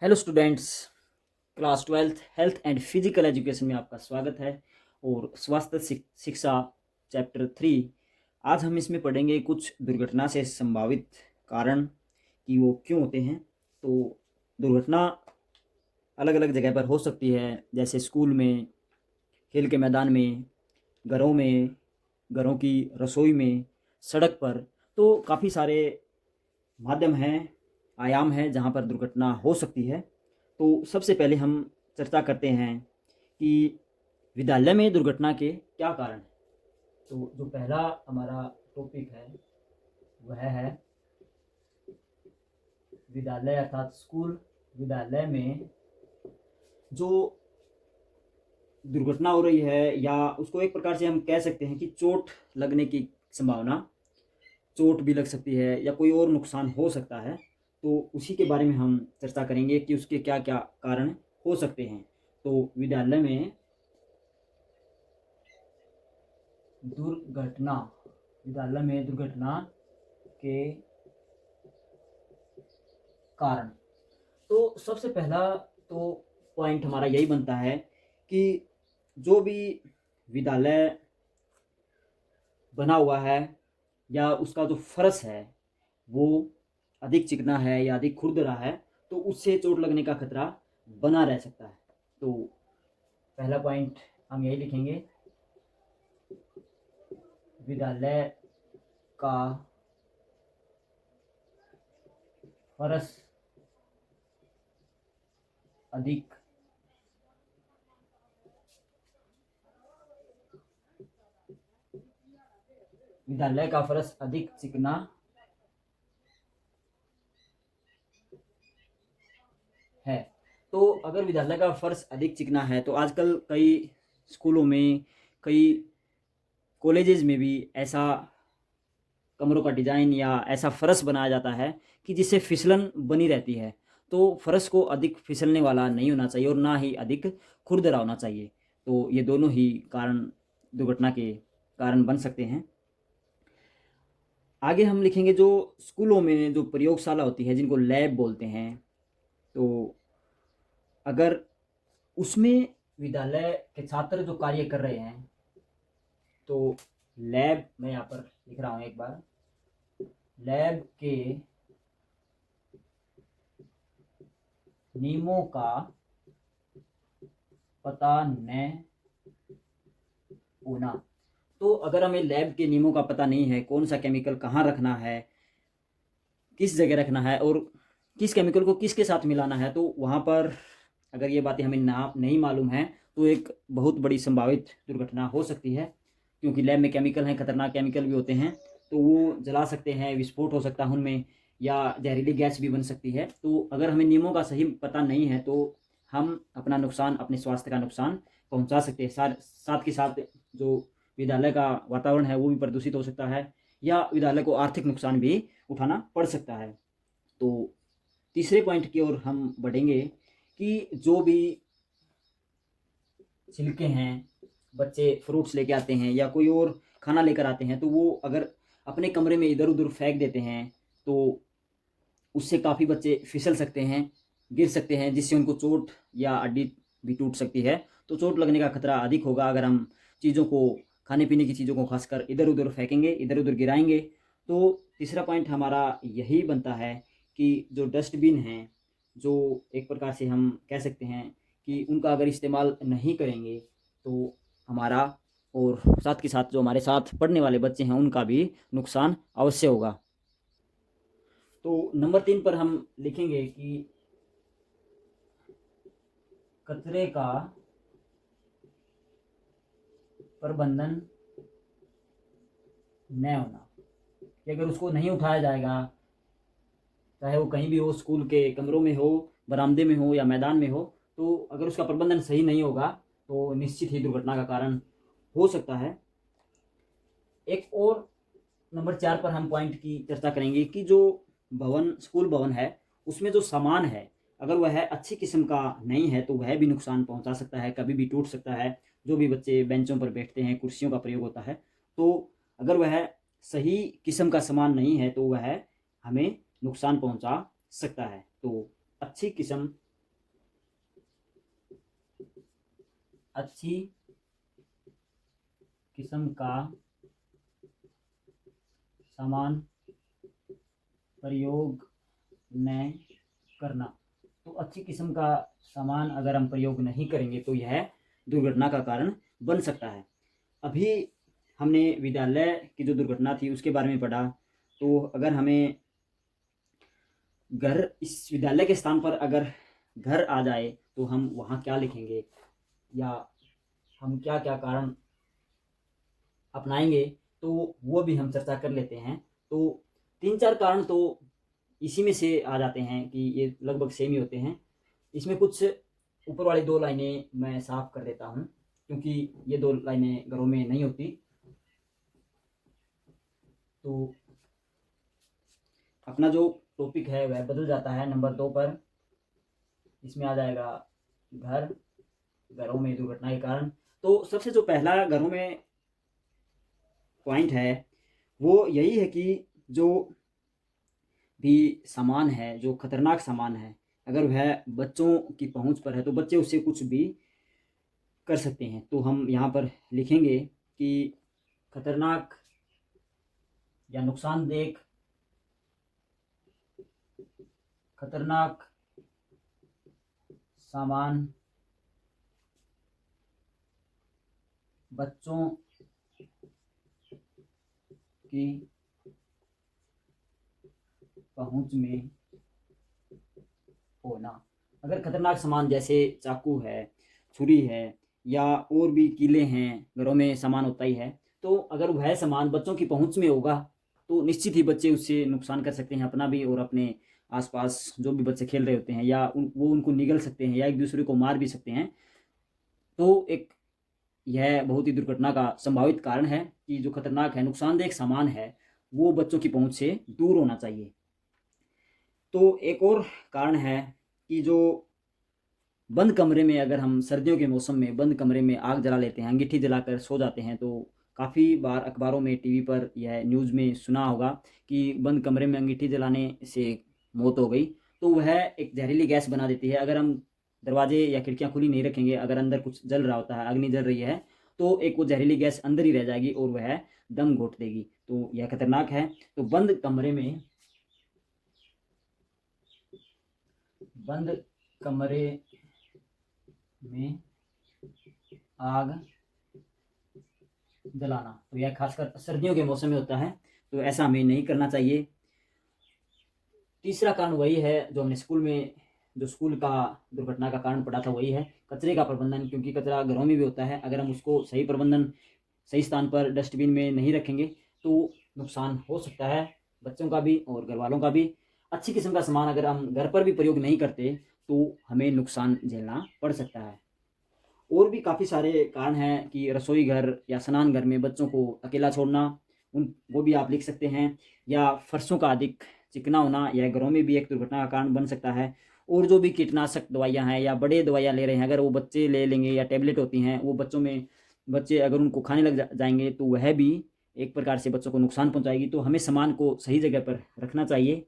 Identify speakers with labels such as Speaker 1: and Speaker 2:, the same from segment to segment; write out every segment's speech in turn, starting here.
Speaker 1: Hello students, class twelfth health and physical education में आपका स्वागत है। और स्वास्थ्य शिक्षा चैप्टर 3। आज हम इसमें पढ़ेंगे कुछ दुर्घटना से संभावित कारण कि वो क्यों होते हैं। तो दुर्घटना अलग अलग जगह पर हो सकती है, जैसे स्कूल में, खेल के मैदान में, घरों में, घरों की रसोई में, सड़क पर। तो काफ़ी सारे माध्यम हैं, आयाम हैं जहाँ पर दुर्घटना हो सकती है। तो सबसे पहले हम चर्चा करते हैं कि विद्यालय में दुर्घटना के क्या कारण हैं। तो जो पहला हमारा टॉपिक है वह है विद्यालय अर्थात स्कूल। विद्यालय में जो दुर्घटना हो रही है, या उसको एक प्रकार से हम कह सकते हैं कि चोट लगने की संभावना, चोट भी लग सकती है या कोई और नुकसान हो सकता है। तो उसी के बारे में हम चर्चा करेंगे कि उसके क्या क्या कारण हो सकते हैं। तो दुर्घटना विद्यालय में दुर्घटना के कारण। तो सबसे पहला तो पॉइंट हमारा यही बनता है कि जो भी विद्यालय बना हुआ है या उसका जो फर्श है वो अधिक चिकना है या अधिक खुरदरा है, तो उससे चोट लगने का खतरा बना रह सकता है। तो पहला पॉइंट हम यही लिखेंगे, विद्यालय का फर्श अधिक विद्यालय का फर्श अधिक चिकना है। तो अगर विद्यालय का फर्श अधिक चिकना है तो आजकल कई स्कूलों में, कई कॉलेजेस में भी ऐसा कमरों का डिज़ाइन या ऐसा फर्श बनाया जाता है कि जिससे फिसलन बनी रहती है। तो फर्श को अधिक फिसलने वाला नहीं होना चाहिए और ना ही अधिक खुरदरा होना चाहिए। तो ये दोनों ही कारण दुर्घटना के कारण बन सकते हैं। आगे हम लिखेंगे जो स्कूलों में जो प्रयोगशाला होती है, जिनको लैब बोलते हैं। तो अगर उसमें विद्यालय के छात्र जो कार्य कर रहे हैं, तो लैब मैं यहाँ पर लिख रहा हूँ एक बार, लैब के नियमों का पता न होना। तो अगर हमें लैब के नियमों का पता नहीं है, कौन सा केमिकल कहाँ रखना है, किस जगह रखना है और किस केमिकल को किसके साथ मिलाना है, तो वहाँ पर अगर ये बातें हमें ना नहीं मालूम है तो एक बहुत बड़ी संभावित दुर्घटना हो सकती है। क्योंकि लैब में केमिकल हैं, खतरनाक केमिकल भी होते हैं, तो वो जला सकते हैं, विस्फोट हो सकता है उनमें, या जहरीली गैस भी बन सकती है। तो अगर हमें नियमों का सही पता नहीं है तो हम अपना नुकसान, अपने स्वास्थ्य का नुकसान पहुंचा सकते हैं। साथ के साथ जो विद्यालय का वातावरण है वो भी प्रदूषित हो सकता है, या विद्यालय को आर्थिक नुकसान भी उठाना पड़ सकता है। तो तीसरे पॉइंट की ओर हम बढ़ेंगे कि जो भी छिलके हैं, बच्चे फ्रूट्स लेके आते हैं या कोई और खाना लेकर आते हैं, तो वो अगर अपने कमरे में इधर उधर फेंक देते हैं तो उससे काफ़ी बच्चे फिसल सकते हैं, गिर सकते हैं, जिससे उनको चोट या हड्डी भी टूट सकती है। तो चोट लगने का खतरा अधिक होगा अगर हम चीज़ों को, खाने पीने की चीज़ों को खासकर इधर उधर फेंकेंगे, इधर उधर गिराएंगे। तो तीसरा पॉइंट हमारा यही बनता है कि जो डस्टबिन हैं, जो एक प्रकार से हम कह सकते हैं कि उनका अगर इस्तेमाल नहीं करेंगे तो हमारा और साथ के साथ जो हमारे साथ पढ़ने वाले बच्चे हैं उनका भी नुकसान अवश्य होगा। तो नंबर 3 पर हम लिखेंगे कि कचरे का प्रबंधन न होना। कि अगर उसको नहीं उठाया जाएगा, चाहे वो कहीं भी हो, स्कूल के कमरों में हो, बरामदे में हो या मैदान में हो, तो अगर उसका प्रबंधन सही नहीं होगा तो निश्चित ही दुर्घटना का कारण हो सकता है। एक और नंबर 4 पर हम पॉइंट की चर्चा करेंगे कि जो भवन, स्कूल भवन है, उसमें जो सामान है, अगर वह अच्छी किस्म का नहीं है तो वह भी नुकसान पहुंचा सकता है, कभी भी टूट सकता है। जो भी बच्चे बेंचों पर बैठते हैं, कुर्सियों का प्रयोग होता है, तो अगर वह सही किस्म का सामान नहीं है तो वह हमें नुकसान पहुंचा सकता है। तो अच्छी किस्म अच्छी किस्म का सामान प्रयोग न करना। तो अच्छी किस्म का सामान अगर हम प्रयोग नहीं करेंगे तो यह दुर्घटना का कारण बन सकता है। अभी हमने विद्यालय की जो दुर्घटना थी उसके बारे में पढ़ा। तो अगर हमें घर, इस विद्यालय के स्थान पर अगर घर आ जाए तो हम वहाँ क्या लिखेंगे या हम क्या क्या कारण अपनाएंगे, तो वो भी हम चर्चा कर लेते हैं। तो 3-4 कारण तो इसी में से आ जाते हैं कि ये लगभग सेम ही होते हैं। इसमें कुछ ऊपर वाली 2 लाइनें मैं साफ कर देता हूँ क्योंकि ये 2 लाइनें घरों में नहीं होती। तो अपना जो टॉपिक है वह बदल जाता है। नंबर 2 पर इसमें आ जाएगा घर, घरों में दुर्घटना के कारण। तो सबसे जो पहला घरों में पॉइंट है वो यही है कि जो भी सामान है, जो खतरनाक सामान है, अगर वह बच्चों की पहुंच पर है तो बच्चे उससे कुछ भी कर सकते हैं। तो हम यहाँ पर लिखेंगे कि खतरनाक या नुकसानदेह खतरनाक सामान बच्चों की पहुंच में होना। अगर खतरनाक सामान जैसे चाकू है, छुरी है या और भी कीले हैं, घरों में सामान होता ही है, तो अगर वह सामान बच्चों की पहुंच में होगा तो निश्चित ही बच्चे उससे नुकसान कर सकते हैं, अपना भी और अपने आसपास जो भी बच्चे खेल रहे होते हैं, या वो उनको निगल सकते हैं या एक दूसरे को मार भी सकते हैं। तो एक यह बहुत ही दुर्घटना का संभावित कारण है कि जो खतरनाक है, नुकसानदेह सामान है, वो बच्चों की पहुंच से दूर होना चाहिए। तो एक और कारण है कि जो बंद कमरे में, अगर हम सर्दियों के मौसम में बंद कमरे में आग जला लेते हैं, अंगीठी जलाकर सो जाते हैं, तो काफ़ी बार अखबारों में, टीवी पर, यह न्यूज़ में सुना होगा कि बंद कमरे में अंगीठी जलाने से मौत हो गई। तो वह एक जहरीली गैस बना देती है। अगर हम दरवाजे या खिड़कियां खुली नहीं रखेंगे, अगर अंदर कुछ जल रहा होता है, अग्नि जल रही है, तो एक वो जहरीली गैस अंदर ही रह जाएगी और वह दम घोट देगी। तो यह खतरनाक है। तो बंद कमरे में आग जलाना, तो यह खासकर सर्दियों के मौसम में होता है, तो ऐसा हमें नहीं करना चाहिए। तीसरा कारण वही है जो हमने स्कूल में, जो स्कूल का दुर्घटना का कारण पढ़ा था, वही है कचरे का प्रबंधन। क्योंकि कचरा घरों में भी होता है, अगर हम उसको सही प्रबंधन, सही स्थान पर डस्टबिन में नहीं रखेंगे तो नुकसान हो सकता है बच्चों का भी और घर वालों का भी। अच्छी किस्म का सामान अगर हम घर पर भी प्रयोग नहीं करते तो हमें नुकसान झेलना पड़ सकता है। और भी काफ़ी सारे कारण हैं कि रसोई घर या स्नान घर में बच्चों को अकेला छोड़ना, उन वो भी आप लिख सकते हैं। या फर्शों का अधिक चिकना होना, यह घरों में भी एक दुर्घटना का कारण बन सकता है। और जो भी कीटनाशक दवाइयाँ हैं या बड़े दवाइयाँ ले रहे हैं, अगर वो बच्चे ले लेंगे, या टैबलेट होती हैं वो बच्चों में, बच्चे अगर उनको खाने लग जाएंगे तो वह भी एक प्रकार से बच्चों को नुकसान पहुंचाएगी। तो हमें सामान को सही जगह पर रखना चाहिए।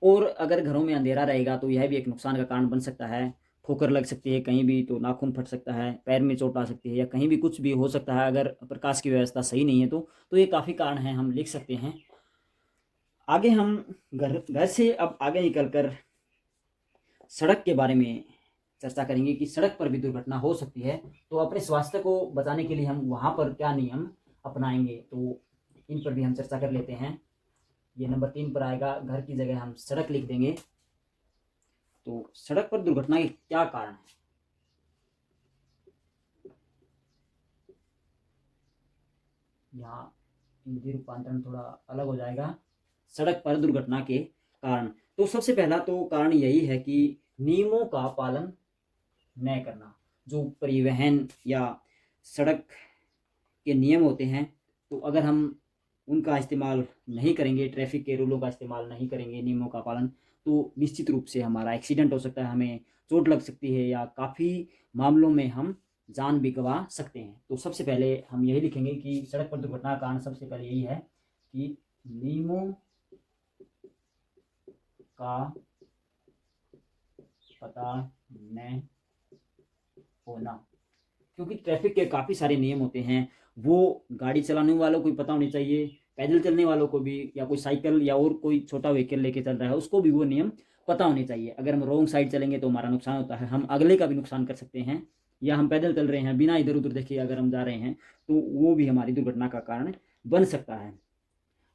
Speaker 1: और अगर घरों में अंधेरा रहेगा तो यह भी एक नुकसान का कारण बन सकता है। ठोकर लग सकती है कहीं भी, तो नाखून फट सकता है, पैर में चोट आ सकती है, या कहीं भी कुछ भी हो सकता है अगर प्रकाश की व्यवस्था सही नहीं है तो ये काफ़ी कारण हैं, हम लिख सकते हैं। आगे हम घर घर से अब आगे निकलकर सड़क के बारे में चर्चा करेंगे कि सड़क पर भी दुर्घटना हो सकती है। तो अपने स्वास्थ्य को बचाने के लिए हम वहाँ पर क्या नियम अपनाएंगे, तो इन पर भी हम चर्चा कर लेते हैं। ये नंबर 3 पर आएगा, घर की जगह हम सड़क लिख देंगे। तो सड़क पर दुर्घटना के क्या कारण है, यहाँ हिंदी रूपांतरण थोड़ा अलग हो जाएगा। सड़क पर दुर्घटना के कारण, तो सबसे पहला तो कारण यही है कि नियमों का पालन न करना। जो परिवहन या सड़क के नियम होते हैं, तो अगर हम उनका इस्तेमाल नहीं करेंगे, ट्रैफिक के रूलों का इस्तेमाल नहीं करेंगे, नियमों का पालन, तो निश्चित रूप से हमारा एक्सीडेंट हो सकता है, हमें चोट लग सकती है, या काफ़ी मामलों में हम जान भी गंवा सकते हैं। तो सबसे पहले हम यही लिखेंगे कि सड़क पर दुर्घटना का कारण सबसे पहले यही है कि नियमों का पता न होना। क्योंकि ट्रैफिक के काफ़ी सारे नियम होते हैं, वो गाड़ी चलाने वालों को भी पता होनी चाहिए, पैदल चलने वालों को भी, या कोई साइकिल या और कोई छोटा व्हीकल लेके चल रहा है उसको भी वो नियम पता होने चाहिए। अगर हम रॉन्ग साइड चलेंगे तो हमारा नुकसान होता है, हम अगले का भी नुकसान कर सकते हैं, या हम पैदल चल रहे हैं बिना इधर उधर देखे अगर हम जा रहे हैं तो वो भी हमारी दुर्घटना का कारण बन सकता है।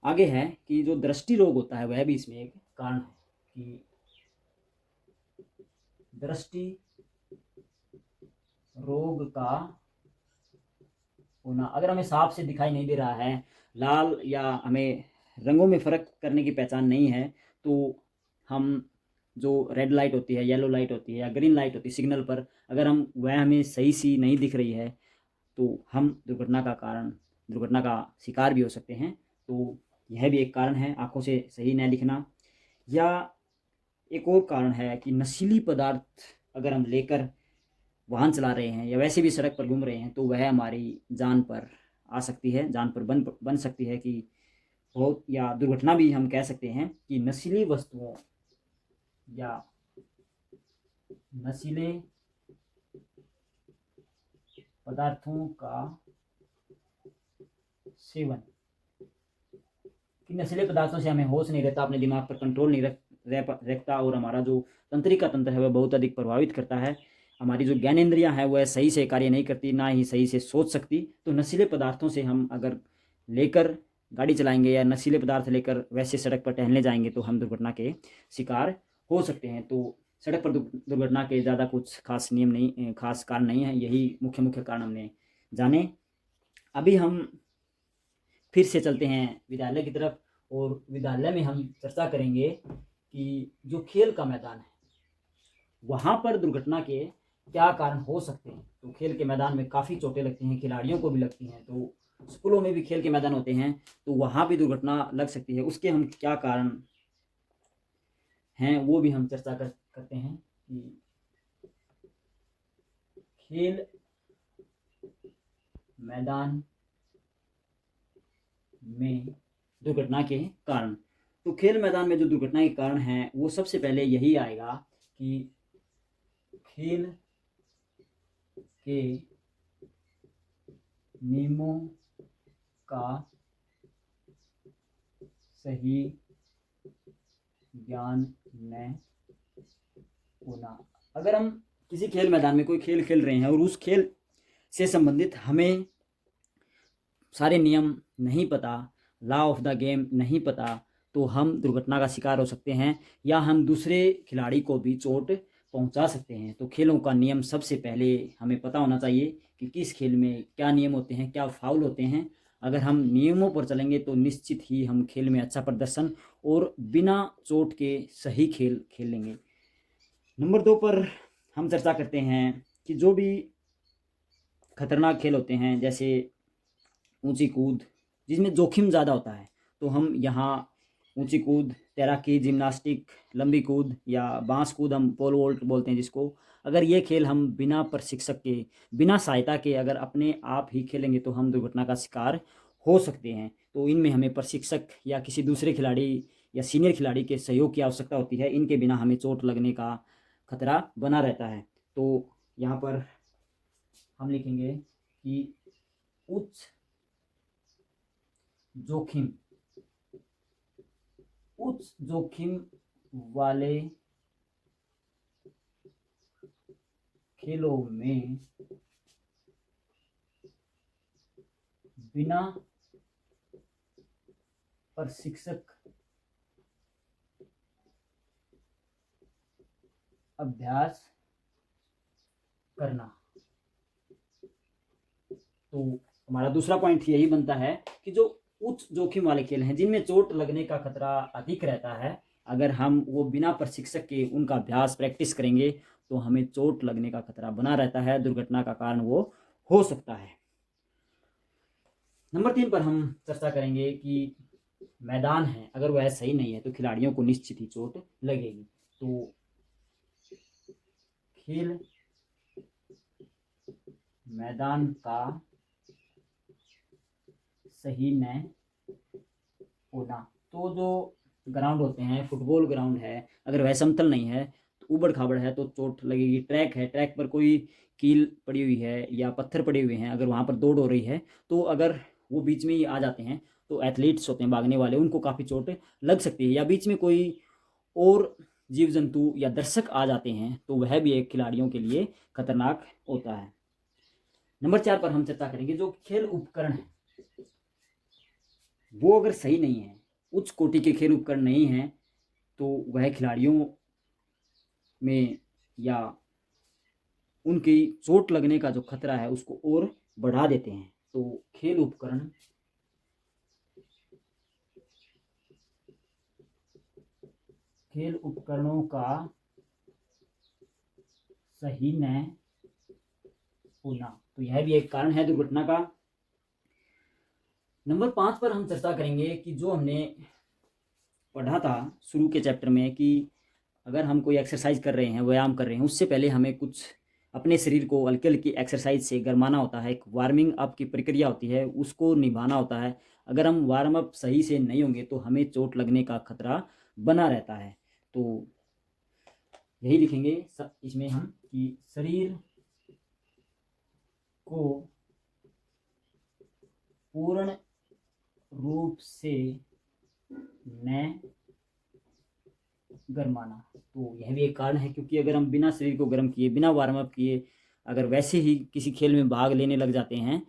Speaker 1: आगे है कि जो दृष्टि रोग होता है वह भी इसमें एक कारण है कि दृष्टि रोग का होना। अगर हमें साफ से दिखाई नहीं दे रहा है, लाल या हमें रंगों में फ़र्क करने की पहचान नहीं है, तो हम जो रेड लाइट होती है, येलो लाइट होती है या ग्रीन लाइट होती है सिग्नल पर, अगर हम वह हमें सही सी नहीं दिख रही है तो हम दुर्घटना का शिकार भी हो सकते हैं। तो यह भी एक कारण है आँखों से सही न दिखना। या एक और कारण है कि नशीली पदार्थ अगर हम लेकर वाहन चला रहे हैं या वैसे भी सड़क पर घूम रहे हैं तो वह हमारी जान पर आ सकती है, जान पर बन सकती है कि बहुत, या दुर्घटना भी हम कह सकते हैं कि नशीली वस्तुओं या नशीले पदार्थों का सेवन, कि नशीले पदार्थों से हमें होश नहीं रहता, अपने दिमाग पर कंट्रोल नहीं रखता और हमारा जो तंत्रिका तंत्र है वह बहुत अधिक प्रभावित करता है। हमारी जो ज्ञानेंद्रियां हैं वह सही से कार्य नहीं करती, ना ही सही से सोच सकती। तो नशीले पदार्थों से हम अगर लेकर गाड़ी चलाएंगे या नशीले पदार्थ लेकर वैसे सड़क पर टहलने जाएंगे तो हम दुर्घटना के शिकार हो सकते हैं। तो सड़क पर दुर्घटना के ज़्यादा कुछ खास नियम नहीं, खास कारण नहीं है, यही मुख्य मुख्य कारण हमने जाने। अभी हम फिर से चलते हैं विद्यालय की तरफ, और विद्यालय में हम चर्चा करेंगे कि जो खेल का मैदान है वहाँ पर दुर्घटना के क्या कारण हो सकते हैं। तो खेल के मैदान में काफ़ी चोटें लगती हैं, खिलाड़ियों को भी लगती हैं, तो स्कूलों में भी खेल के मैदान होते हैं तो वहाँ भी दुर्घटना लग सकती है। उसके हम क्या कारण हैं वो भी हम चर्चा करते हैं कि खेल मैदान में दुर्घटना के कारण। तो खेल मैदान में जो दुर्घटना के कारण हैं वो सबसे पहले यही आएगा कि खेल के नियमों का सही ज्ञान न होना। अगर हम किसी खेल मैदान में कोई खेल खेल रहे हैं और उस खेल से संबंधित हमें सारे नियम नहीं पता, लॉ ऑफ द गेम नहीं पता, तो हम दुर्घटना का शिकार हो सकते हैं या हम दूसरे खिलाड़ी को भी चोट पहुंचा सकते हैं। तो खेलों का नियम सबसे पहले हमें पता होना चाहिए कि किस खेल में क्या नियम होते हैं, क्या फाउल होते हैं। अगर हम नियमों पर चलेंगे तो निश्चित ही हम खेल में अच्छा प्रदर्शन और बिना चोट के सही खेल खेल लेंगे। नंबर 2 पर हम चर्चा करते हैं कि जो भी खतरनाक खेल होते हैं जैसे ऊंची कूद, जिसमें जोखिम ज़्यादा होता है, तो हम यहाँ ऊंची कूद, तैराकी, जिम्नास्टिक, लंबी कूद या बांस कूद, हम पोल वोल्ट बोलते हैं जिसको, अगर ये खेल हम बिना प्रशिक्षक के, बिना सहायता के अगर अपने आप ही खेलेंगे तो हम दुर्घटना का शिकार हो सकते हैं। तो इनमें हमें प्रशिक्षक या किसी दूसरे खिलाड़ी या सीनियर खिलाड़ी के सहयोग की आवश्यकता होती है, इनके बिना हमें चोट लगने का खतरा बना रहता है। तो यहाँ पर हम लिखेंगे कि उच्च जोखिम, उच्च जोखिम वाले खेलों में बिना प्रशिक्षक अभ्यास करना। तो हमारा दूसरा पॉइंट यही बनता है कि जो उच्च जोखिम वाले खेल हैं जिनमें चोट लगने का खतरा अधिक रहता है, अगर हम वो बिना प्रशिक्षक के उनका अभ्यास प्रैक्टिस करेंगे तो हमें चोट लगने का खतरा बना रहता है, दुर्घटना का कारण वो हो सकता है। नंबर 3 पर हम चर्चा करेंगे कि मैदान है अगर वह सही नहीं है तो खिलाड़ियों को निश्चित ही चोट लगेगी। तो खेल मैदान का सही न होना, तो जो ग्राउंड होते हैं, फुटबॉल ग्राउंड है, अगर वह समतल नहीं है ऊबड़ खाबड़ है तो चोट लगेगी। ट्रैक है, ट्रैक पर कोई कील पड़ी हुई है या पत्थर पड़े हुए हैं, अगर वहाँ पर दौड़ हो रही है तो अगर वो बीच में ही आ जाते हैं तो एथलीट्स होते हैं भागने वाले, उनको काफ़ी चोट लग सकती है। या बीच में कोई और जीव जंतु या दर्शक आ जाते हैं तो वह भी एक खिलाड़ियों के लिए खतरनाक होता है। नंबर 4 पर हम चर्चा करेंगे जो खेल उपकरण है वो अगर सही नहीं है, उच्च कोटि के खेल उपकरण नहीं है, तो वह खिलाड़ियों में या उनकी चोट लगने का जो खतरा है उसको और बढ़ा देते हैं। तो खेल उपकरणों का सही न होना, तो यह भी एक कारण है दुर्घटना का। नंबर 5 पर हम चर्चा करेंगे कि जो हमने पढ़ा था शुरू के चैप्टर में कि अगर हम कोई एक्सरसाइज कर रहे हैं, व्यायाम कर रहे हैं, उससे पहले हमें कुछ अपने शरीर को हल्की हल्की एक्सरसाइज से गरमाना होता है। एक वार्मिंग अप की प्रक्रिया होती है, उसको निभाना होता है। अगर हम वार्म अप सही से नहीं होंगे तो हमें चोट लगने का खतरा बना रहता है। तो यही लिखेंगे इसमें हम कि शरीर को पूर्ण रूप से न गरमाना, तो यह भी एक कारण है। क्योंकि अगर हम बिना शरीर को गर्म किए, बिना वार्म अप किए अगर वैसे ही किसी खेल में भाग लेने लग जाते हैं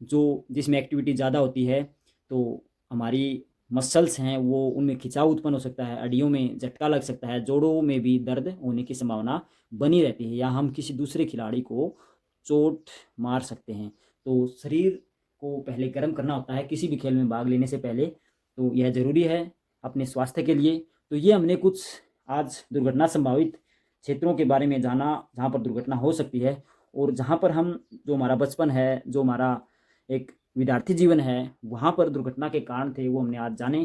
Speaker 1: जो जिसमें एक्टिविटी ज़्यादा होती है, तो हमारी मसल्स हैं वो उनमें खिंचाव उत्पन्न हो सकता है, हड्डियों में झटका लग सकता है, जोड़ों में भी दर्द होने की संभावना बनी रहती है, या हम किसी दूसरे खिलाड़ी को चोट मार सकते हैं। तो शरीर को पहले गर्म करना होता है किसी भी खेल में भाग लेने से पहले, तो यह ज़रूरी है अपने स्वास्थ्य के लिए। तो ये हमने कुछ आज दुर्घटना संभावित क्षेत्रों के बारे में जाना जहाँ पर दुर्घटना हो सकती है, और जहाँ पर हम जो हमारा बचपन है, जो हमारा एक विद्यार्थी जीवन है, वहाँ पर दुर्घटना के कारण थे वो हमने आज जाने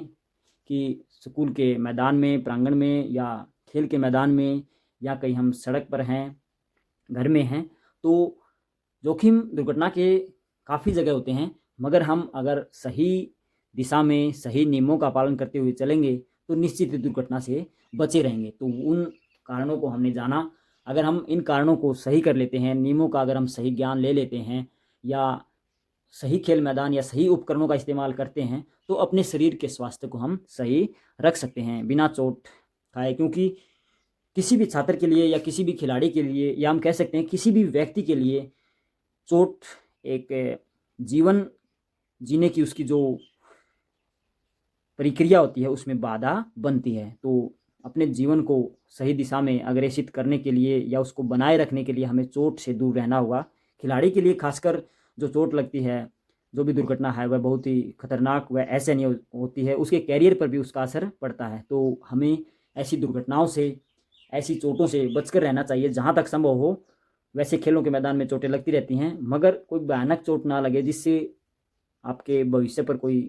Speaker 1: कि स्कूल के मैदान में, प्रांगण में, या खेल के मैदान में, या कहीं हम सड़क पर हैं, घर में हैं, तो जोखिम दुर्घटना के काफ़ी जगह होते हैं। मगर हम अगर सही दिशा में सही नियमों का पालन करते हुए चलेंगे तो निश्चित ही दुर्घटना से बचे रहेंगे। तो उन कारणों को हमने जाना। अगर हम इन कारणों को सही कर लेते हैं, नियमों का अगर हम सही ज्ञान ले लेते हैं, या सही खेल मैदान या सही उपकरणों का इस्तेमाल करते हैं, तो अपने शरीर के स्वास्थ्य को हम सही रख सकते हैं बिना चोट खाए। क्योंकि किसी भी छात्र के लिए या किसी भी खिलाड़ी के लिए, या हम कह सकते हैं किसी भी व्यक्ति के लिए, चोट एक जीवन जीने की उसकी जो प्रक्रिया होती है उसमें बाधा बनती है। तो अपने जीवन को सही दिशा में अग्रेसित करने के लिए या उसको बनाए रखने के लिए हमें चोट से दूर रहना होगा। खिलाड़ी के लिए खासकर जो चोट लगती है, जो भी दुर्घटना है, वह बहुत ही खतरनाक व ऐसे नहीं होती है, उसके कैरियर पर भी उसका असर पड़ता है। तो हमें ऐसी दुर्घटनाओं से, ऐसी चोटों से बचकर रहना चाहिए जहाँ तक संभव हो। वैसे खेलों के मैदान में चोटें लगती रहती हैं, मगर कोई भयानक चोट ना लगे जिससे आपके भविष्य पर कोई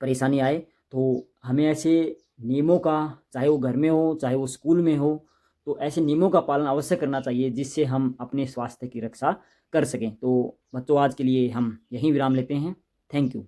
Speaker 1: परेशानी आए। तो हमें ऐसे नियमों का, चाहे वो घर में हो चाहे वो स्कूल में हो, तो ऐसे नियमों का पालन अवश्य करना चाहिए जिससे हम अपने स्वास्थ्य की रक्षा कर सकें। तो बच्चों, आज के लिए हम यहीं विराम लेते हैं। Thank you.